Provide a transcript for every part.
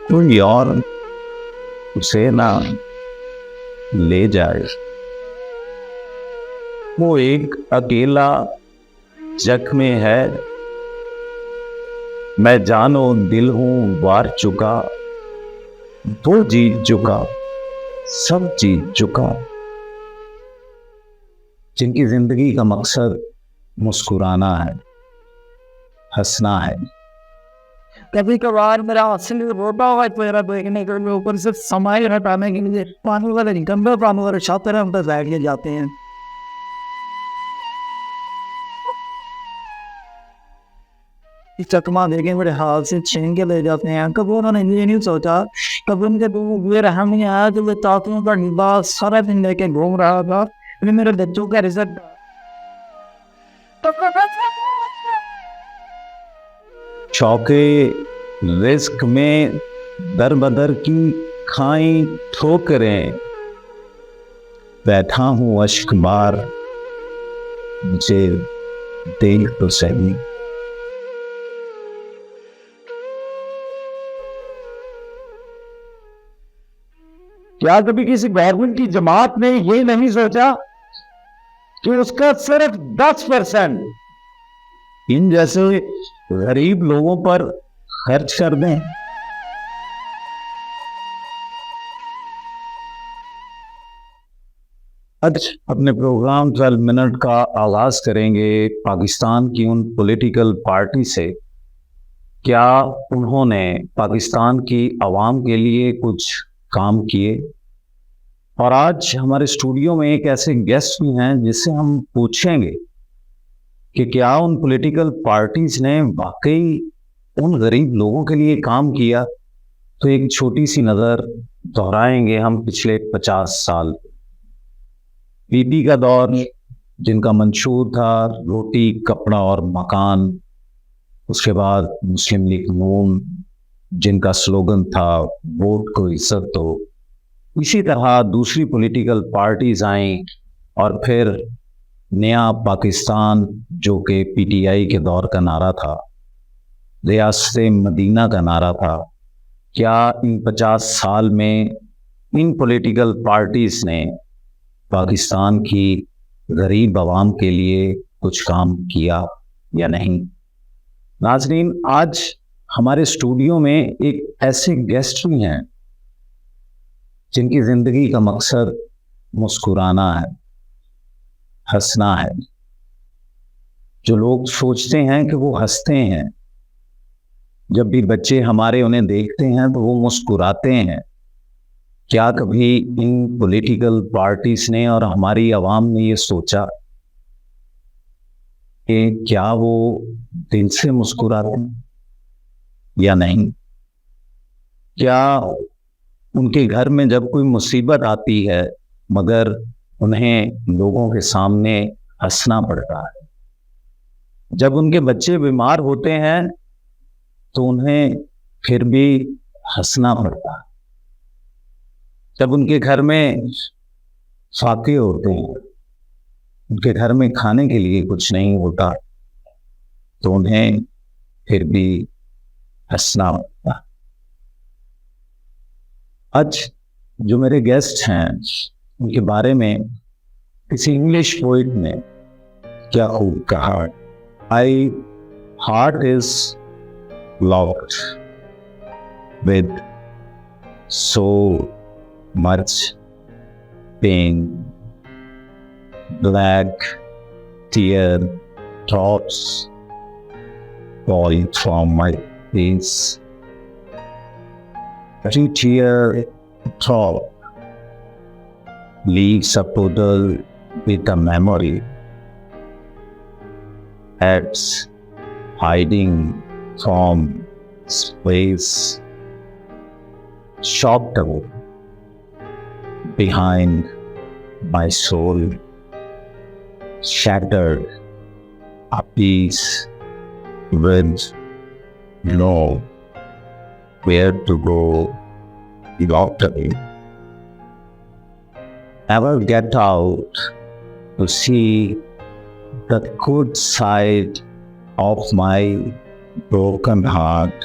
کوئی اور اسے نہ لے جائے. وہ ایک اکیلا جگ میں ہے، میں جان و دل ہوں وار چکا، وہ جیت چکا سب جیت چکا. جن کی زندگی کا مقصد مسکرانا ہے، ہنسنا ہے. کبھی کبھار میرا اصل روٹا ہوا چہرہ دیکھنے کے لیے اوپر سے سمائی ہٹانے کے لیے پانی والے گندے پانی والے چھاتے ہم پہ بیٹھ کے جاتے ہیں. چکما دیکھیں بڑے حال سے چھین کے لے جاتے ہیں. کبھی انہوں نے یہ نہیں سوچا، کبھی ان کے دو یہ رحم نہیں آیا کہ وہ تاطوں کا لباس سارا دن لے کے گھوم رہا تھا. میرے بچوں کا رزق چوکے رزق میں در بدر کی کھائیں ٹھوکریں، بیٹھا ہوں اشک بار مجھے دیکھ تو سہی. کیا کبھی کسی گورنمنٹ کی جماعت نے یہ نہیں سوچا کہ اس کا صرف 10% ان جیسے غریب لوگوں پر خرچ کر دیں؟ آج اپنے پروگرام 12 منٹ کا آغاز کریں گے پاکستان کی ان پولیٹیکل پارٹی سے. کیا انہوں نے پاکستان کی عوام کے لیے کچھ کام کیے؟ اور آج ہمارے اسٹوڈیو میں ایک ایسے گیسٹ بھی ہیں جس سے ہم پوچھیں گے کہ کیا ان پولیٹیکل پارٹیز نے واقعی ان غریب لوگوں کے لیے کام کیا. تو ایک چھوٹی سی نظر دہرائیں گے ہم پچھلے 50 سال. پی پی کا دور جن کا منشور تھا روٹی کپڑا اور مکان. اس کے بعد مسلم لیگ نون جن کا سلوگن تھا ووٹ کو عزت دو. اسی طرح دوسری پولیٹیکل پارٹیز آئیں اور پھر نیا پاکستان جو کہ پی ٹی آئی کے دور کا نعرہ تھا، ریاست مدینہ کا نعرہ تھا. کیا ان 50 سال میں ان پولیٹیکل پارٹیز نے پاکستان کی غریب عوام کے لیے کچھ کام کیا یا نہیں؟ ناظرین، آج ہمارے اسٹوڈیو میں ایک ایسے گیسٹ بھی ہیں جن کی زندگی کا مقصد مسکرانا ہے، ہنسنا ہے. جو لوگ سوچتے ہیں کہ وہ ہنستے ہیں، جب بھی بچے ہمارے انہیں دیکھتے ہیں تو وہ مسکراتے ہیں. کیا کبھی ان پولیٹیکل پارٹیز نے اور ہماری عوام نے یہ سوچا کہ کیا وہ دل سے مسکراتے ہیں یا نہیں؟ کیا ان کے گھر میں جب کوئی مصیبت آتی ہے مگر انہیں لوگوں کے سامنے ہنسنا پڑتا ہے؟ جب ان کے بچے بیمار ہوتے ہیں تو انہیں پھر بھی ہنسنا پڑتا ہے. جب ان کے گھر میں فاقے ہوتے ہیں، ان کے گھر میں کھانے کے لیے کچھ نہیں ہوتا تو انہیں پھر بھی ہنسنا پڑتا ہے. آج جو میرے گیسٹ ہیں ان کے بارے میں کسی انگلش پوئٹ نے کیا خوب کہا، My heart is locked with so much pain, black tear drops fall from my face. Every tear drop leaves a puddle with a memory. Heads hiding from space, shocked away behind my soul, shattered a piece with no where to go, locked away. Never get out to see the good side of my broken heart.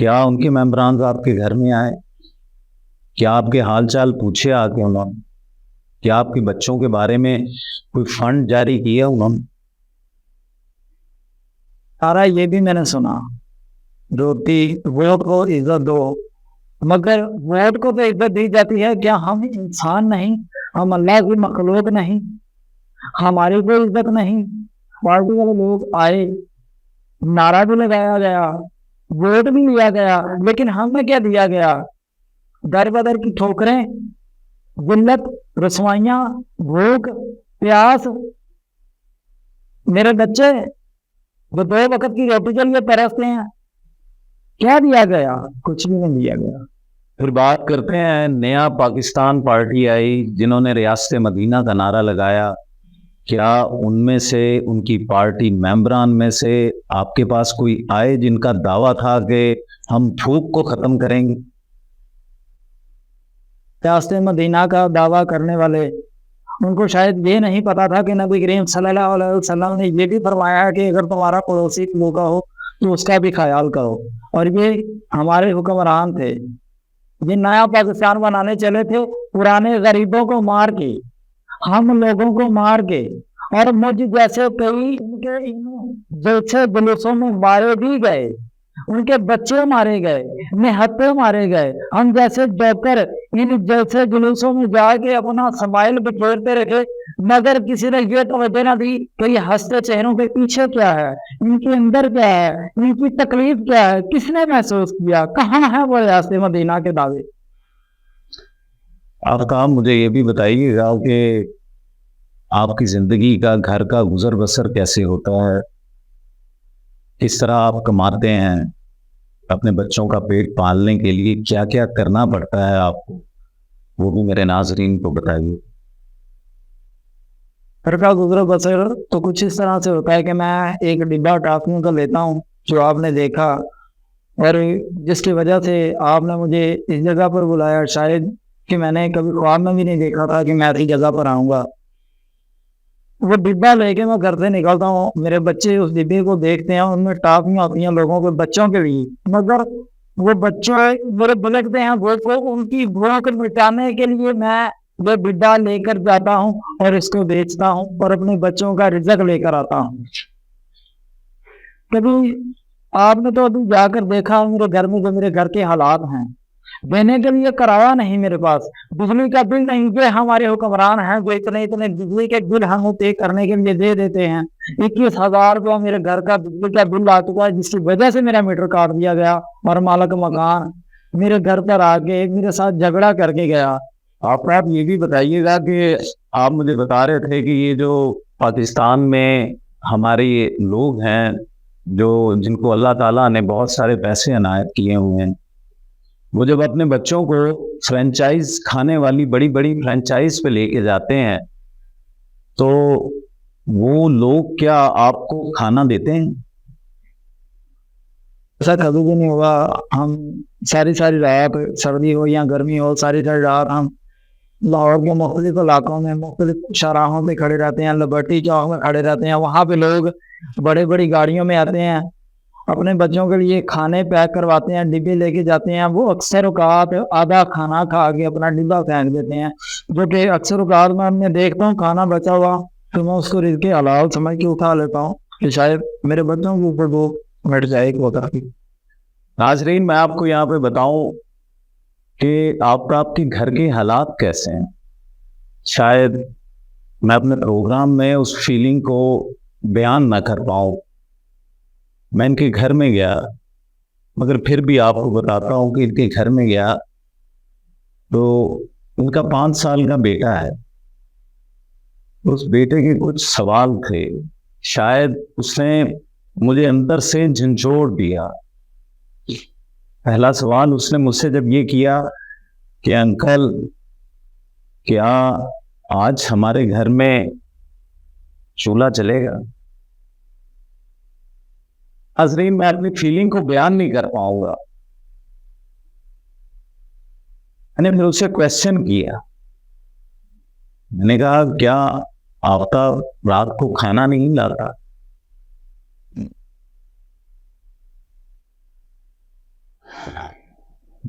کیا ان کے ممبران آپ کے گھر میں آئے؟ کیا آپ کے حال چال پوچھے آ کے انہوں نے؟ کیا آپ کے بچوں کے بارے میں کوئی فنڈ جاری کیا انہوں نے؟ سارا یہ بھی میں نے سنا، روٹی ووٹ کو عزت دو، مگر ووٹ کو تو عزت دی جاتی ہے، کیا ہم انسان نہیں؟ ہم اللہ کی مخلوق نہیں؟ ہماری کوئی عزت نہیں؟ پارٹی والے لوگ آئے، نعرہ بھی لگایا گیا، ووٹ بھی لیا گیا، لیکن ہمیں کیا دیا گیا؟ در بدر کی ٹھوکریں، ذلت، رسوائیاں، بھوک، پیاس۔ میرے بچے وہ 2 وقت کی روٹی کے لیے ترستے ہیں، کیا دیا گیا؟ کچھ بھی نہیں دیا گیا۔ پھر بات کرتے ہیں، نیا پاکستان پارٹی آئی جنہوں نے ریاست مدینہ کا نعرہ لگایا، کیا ان میں سے، ان کی پارٹی ممبران میں سے آپ کے پاس کوئی آئے جن کا دعویٰ تھا کہ ہم تھوک کو ختم کریں گے؟ ریاست مدینہ کا دعویٰ کرنے والے، ان کو شاید یہ نہیں پتا تھا کہ نبی کریم صلی اللہ علیہ وسلم نے یہ بھی فرمایا ہے کہ اگر تمہارا پڑوسی بھوکا ہو تو اس کا بھی خیال کرو۔ اور یہ ہمارے حکمران تھے، یہ نیا پاکستان بنانے چلے تھے، پرانے غریبوں کو مار کے، ہم لوگوں کو مار کے، اور مجھ جیسے کئی ان کے جلسے جلوسوں میں مارے بھی گئے، ان کے بچے مارے گئے، نہتے مارے گئے، ہم جیسے جوکر ان جلسے جلوسوں میں جا کے اپنا سمائل بکھیرتے رکھے، مگر کسی نے یہ توجہ نہ دی کہ یہ ہنستے چہروں کے پیچھے کیا ہے، ان کے اندر کیا ہے، ان کی تکلیف کیا ہے، کس نے محسوس کیا؟ کہاں ہے وہ ریاست مدینہ کے دعوے؟ آپ کا مجھے یہ بھی بتائیے گا کہ آپ کی زندگی کا، گھر کا گزر بسر کیسے ہوتا ہے؟ کس طرح آپ کماتے ہیں؟ اپنے بچوں کا پیٹ پالنے کے لیے کیا کیا کرنا پڑتا ہے آپ کو؟ وہ بھی میرے ناظرین کو بتائیے۔ گھر کا گزر بسر تو کچھ اس طرح سے ہوتا ہے کہ میں ایک ڈبہ ٹافیوں کا لیتا ہوں، جو آپ نے دیکھا اور جس کی وجہ سے آپ نے مجھے اس جگہ پر بلایا، شاید کہ میں نے کبھی خواب میں بھی نہیں دیکھا تھا کہ میں ایسی جگہ پر آؤں گا۔ وہ ڈبہ لے کے میں گھر سے نکلتا ہوں، میرے بچے اس ڈبے کو دیکھتے ہیں، ان میں ٹافیاں ہوتی ہیں لوگوں کے بچوں کے لیے، مگر وہ بچے میرے بلکتے ہیں وہ کو، ان کی بھوک مٹانے کے لیے میں وہ ڈبہ لے کر جاتا ہوں اور اس کو بیچتا ہوں اور اپنے بچوں کا رزق لے کر آتا ہوں۔ کبھی آپ نے تو ابھی جا کر دیکھا میرے گھر میں جو میرے گھر کے حالات ہیں، دینے کے لیے کرایہ نہیں میرے پاس، بجلی کا بل نہیں، جو ہمارے حکمران ہیں جو اتنے بجلی کے بل ہم پے کرنے کے لیے دے دیتے ہیں۔ 21,000 روپیہ میرے گھر کا بجلی کا بل آ چکا ہے، جس کی وجہ سے میرا میٹر کاٹ دیا گیا، اور مالک مکان میرے گھر پر آ کے میرے ساتھ جھگڑا کر کے گیا۔ آپ یہ بھی بتائیے گا کہ آپ مجھے بتا رہے تھے کہ یہ جو پاکستان میں ہمارے لوگ ہیں، جو جن کو اللہ تعالیٰ نے بہت سارے پیسے عنایت کیے ہوئے ہیں، وہ جب اپنے بچوں کو فرینچائز کھانے والی بڑی بڑی فرینچائز پہ لے کے جاتے ہیں تو وہ لوگ کیا آپ کو کھانا دیتے ہیں؟ ایسا کبھی بھی نہیں ہوا۔ ہم ساری رات، سردی ہو یا گرمی ہو، ساری رات ہم لاہور کے مختلف علاقوں میں مختلف شاہراہوں پہ کھڑے رہتے ہیں، لبرٹی چوک میں کھڑے رہتے ہیں، وہاں پہ لوگ بڑے بڑی گاڑیوں میں آتے ہیں، اپنے بچوں کے لیے کھانے پیک کرواتے ہیں، ڈبے لے کے جاتے ہیں، وہ اکثر اوقات آدھا کھانا کھا کے اپنا ڈبہ پھینک دیتے ہیں، جو کہ اکثر اوقات میں دیکھتا ہوں کھانا بچا ہوا تو میں اس کو رزق حلال سمجھ کے اٹھا لیتا ہوں کہ شاید میرے بچوں کے اوپر وہ مٹ جائے ایک وقت کی۔ ناظرین، میں آپ کو یہاں پہ بتاؤں کہ آپ کے گھر کے حالات کیسے ہیں۔ شاید میں اپنے پروگرام میں اس فیلنگ کو بیان نہ کر پاؤں۔ میں ان کے گھر میں گیا، مگر پھر بھی آپ کو بتاتا ہوں کہ ان کے گھر میں گیا تو ان کا 5 سال کا بیٹا ہے۔ اس بیٹے کے کچھ سوال تھے، شاید اس نے مجھے اندر سے جھنجھوڑ دیا۔ پہلا سوال اس نے مجھ سے جب یہ کیا کہ انکل، کیا آج ہمارے گھر میں چولہا چلے گا؟ ناظرین، میں اپنی فیلنگ کو بیان نہیں کر پاؤں گا۔ میں نے پھر اسے کویسچن کیا، میں نے کہا کیا آفتاب رات کو کھانا نہیں لاتا؟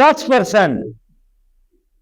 10%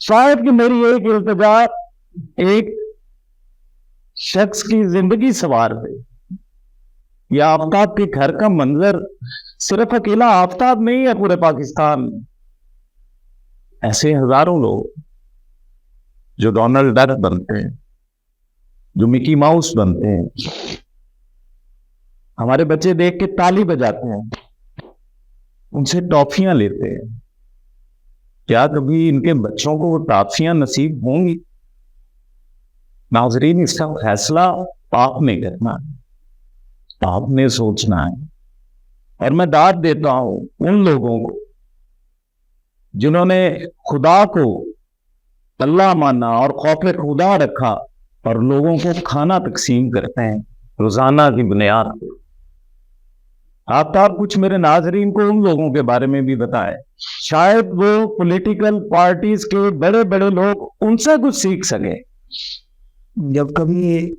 شاید کہ میری ایک التجا ایک شخص کی زندگی سنوار دے. یہ آفتاب کے گھر کا منظر صرف اکیلا آفتاب نہیں ہے پورے پاکستان میں. ایسے ہزاروں لوگ جو ڈونلڈ ڈک بنتے ہیں, جو مکی ماؤس بنتے ہیں, ہمارے بچے دیکھ کے تالی بجاتے ہیں, ان سے ٹافیاں لیتے ہیں. کیا کبھی ان کے بچوں کو وہ ٹافیاں نصیب ہوں گی؟ ناظرین, اس کا فیصلہ آپ نے کرنا ہے, آپ نے سوچنا ہے. اور میں داد دیتا ہوں ان لوگوں کو جنہوں نے خدا کو اللہ مانا اور خوف خدا رکھا اور لوگوں کو کھانا تقسیم کرتے ہیں روزانہ کی بنیاد پہ. آفتاب کچھ میرے ناظرین کو ان لوگوں کے بارے میں بھی بتائے, شاید وہ پولیٹیکل پارٹیز کے بڑے بڑے لوگ ان سے کچھ سیکھ سکے. جب کبھی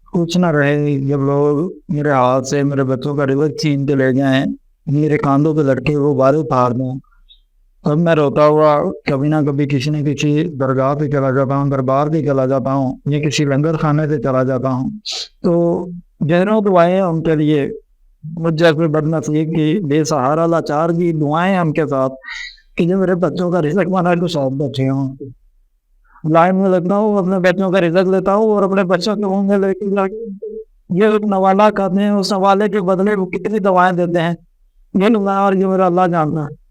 کچھ نہ رہے, جب لوگ میرے ہاتھ سے میرے بچوں کا رزق چھین کے لے جائیں, میرے کاندھوں پہ لٹکے وہ بارے پھاڑ دوں, اب میں روتا ہوا کبھی نہ کبھی کسی نہ کسی درگاہ پہ چلا جاتا ہوں, دربار پہ چلا جاتا ہوں, یا کسی لنگر خانے سے چلا جاتا ہوں, تو گہروں دعائیں ان کے لیے, مجھ جیسے بدنصیب کی بے سہارا لاچار کی دعائیں ہم کے ساتھ کہ جو میرے بچوں کا رزق بنا تو سب بچے ہوں. لائن میں لگتا ہوں, اپنے بچوں کا رزق لیتا ہوں اور اپنے بچوں کے منہ میں لے کے جا کے یہ نوالا کرتے ہیں. اس نوالے کے بدلے وہ کتنی دوائیں دیتے ہیں یہ لوگ, اور یہ میرا اللہ جانتا ہے.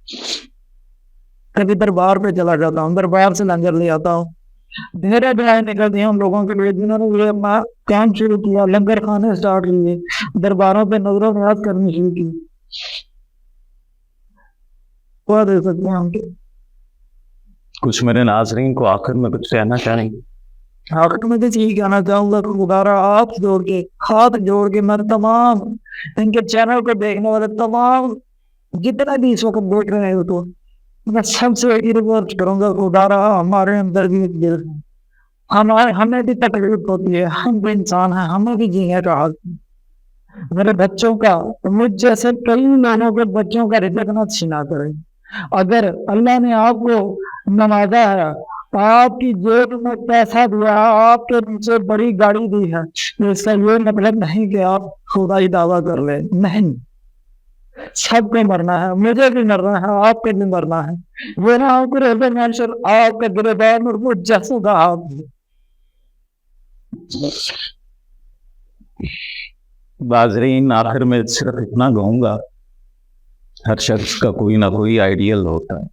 کبھی دربار پہ چلا جاتا ہوں, دربار سے لنگر لے آتا ہوں. ڈھیرے دعائیں نکلتی ہیں ان لوگوں کے لیے جنہوں نے یہ کام شروع کیا, لنگر کھانے اسٹارٹ کیے, درباروں پہ نظر و نیاز کرنی شروع کی. کیا دے سکتے ہیں ہم کے؟ کچھ میرے ناظرین کو آخر میں کچھ کہنا چاہیں گے؟ آخر میں تو یہی کہنا چاہوں گا کہ خدا آپ جوڑ کے ہاتھ جوڑ کے میں تمام ان کے چینل کو دیکھنے والے تمام جتنا بھی اس وقت دیکھ رہے ہو تو میں سب سے ریکویسٹ کروں گا, خدا ہمارے اندر بھی دل ہے, ہمیں بھی تکلیف ہوتی ہے, ہم بھی انسان ہیں, ہمیں بھی جینے کا حق. میرے بچوں کا, مجھ جیسے کئی لوگوں کے بچوں کا رزق نہ چھینا کریں. اگر اللہ نے آپ کو نوازا ہے, آپ کی جیب میں پیسہ دیا, آپ کے نیچے بڑی گاڑی دی ہے, تو اس کا یہ مطلب نہیں کہ آپ خدائی دعویٰ کر لیں. نہیں, سب کو مرنا ہے, مجھے بھی مرنا ہے, آپ کو بھی مرنا ہے. وہ نہ آپ کو آپ کے گربان اور وہ جیسوں کا آپ. ناظرین, آخر میں صرف اتنا کہوں گا, ہر شخص کا کوئی نہ کوئی آئیڈیل ہوتا ہے.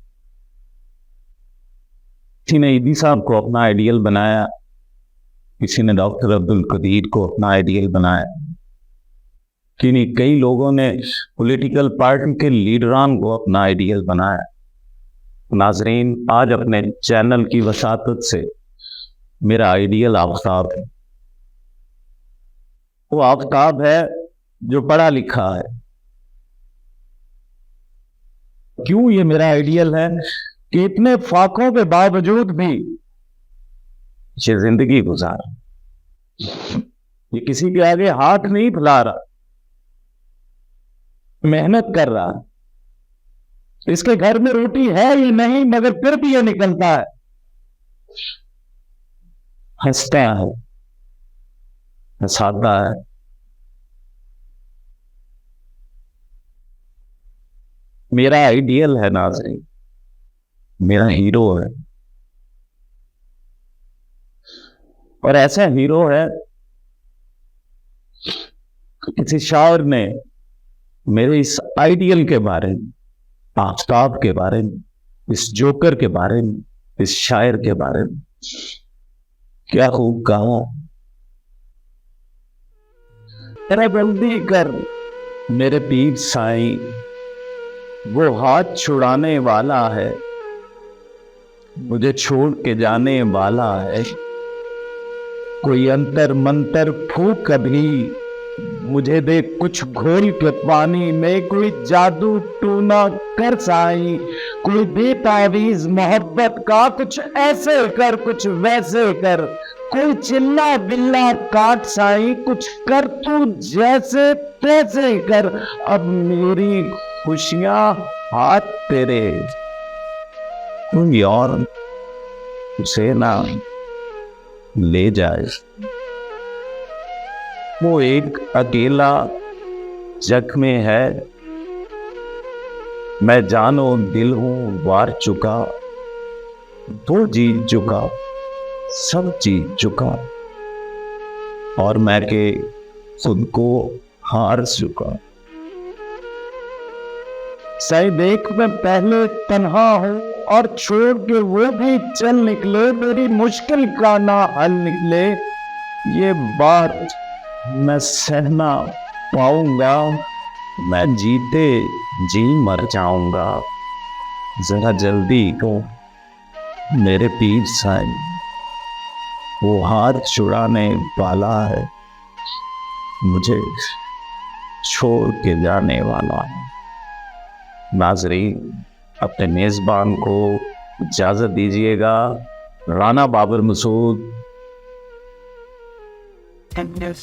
کسی نے عیدی صاحب کو اپنا آئیڈیل بنایا, کسی نے ڈاکٹر عبد القدیر کو اپنا آئیڈیل بنایا, کئی لوگوں نے پولیٹیکل پارٹی کے لیڈران کو اپنا آئیڈیل بنایا. ناظرین, آج اپنے چینل کی وساطت سے میرا آئیڈیل آفتاب ہے. وہ آفتاب ہے جو پڑھا لکھا ہے. کیوں یہ میرا آئیڈیل ہے کہ اتنے فاقوں کے باوجود بھی یہ زندگی گزار, یہ کسی کے آگے ہاتھ نہیں پھیلا رہا, محنت کر رہا. اس کے گھر میں روٹی ہے یا نہیں, مگر پھر بھی یہ نکلتا ہے, ہنستا ہے, ہنساتا ہے. میرا آئیڈیل ہے ناظرین, میرا ہیرو ہے, اور ایسا ہیرو ہے کسی شاعر نے میرے اس آئیڈیل کے بارے میں, آفتاب کے بارے میں, اس جوکر کے بارے میں, اس شاعر کے بارے میں کیا خوب کہا. ذرا جلدی کر میرے پیر سائیں, وہ ہاتھ چھڑانے والا ہے, مجھے چھوڑ کے جانے والا ہے. کوئی انتر منتر پھونک کبھی مجھے دے کچھ گھول کے پانی میں, کوئی جادو ٹونا کر سائیں, کوئی دے تعویذ محبت کا, کچھ ایسے کر کچھ ویسے کر, کوئی چلا بلا کاٹ سائیں, کچھ کر تو جیسے تیسے کر. اب میری خوشیاں ہاتھ تیرے, کوئی اور اسے نہ لے جائے. وہ ایک اکیلا جگ میں ہے، میں جان و دل ہوں وار چکا، وہ جیت چکا سب جیت چکا، اور میں کہ خود کو ہار چکا. شاید ایک میں پہلے تنہا ہوں اور چھوڑ کے وہ بھی چل نکلے، میری مشکل کا نہ حل نکلے. یہ بات میں سہنا پاؤں گا، میں جیتے جی مر جاؤں گا. ذرا جلدی کو میرے پیر سائیں، وہ ہاتھ چھڑانے والا ہے، مجھے چھوڑ کے جانے والا ہے. ناظرین، اپنے میزبان کو اجازت دیجیے گا. رانا بابر مسعود. Yes.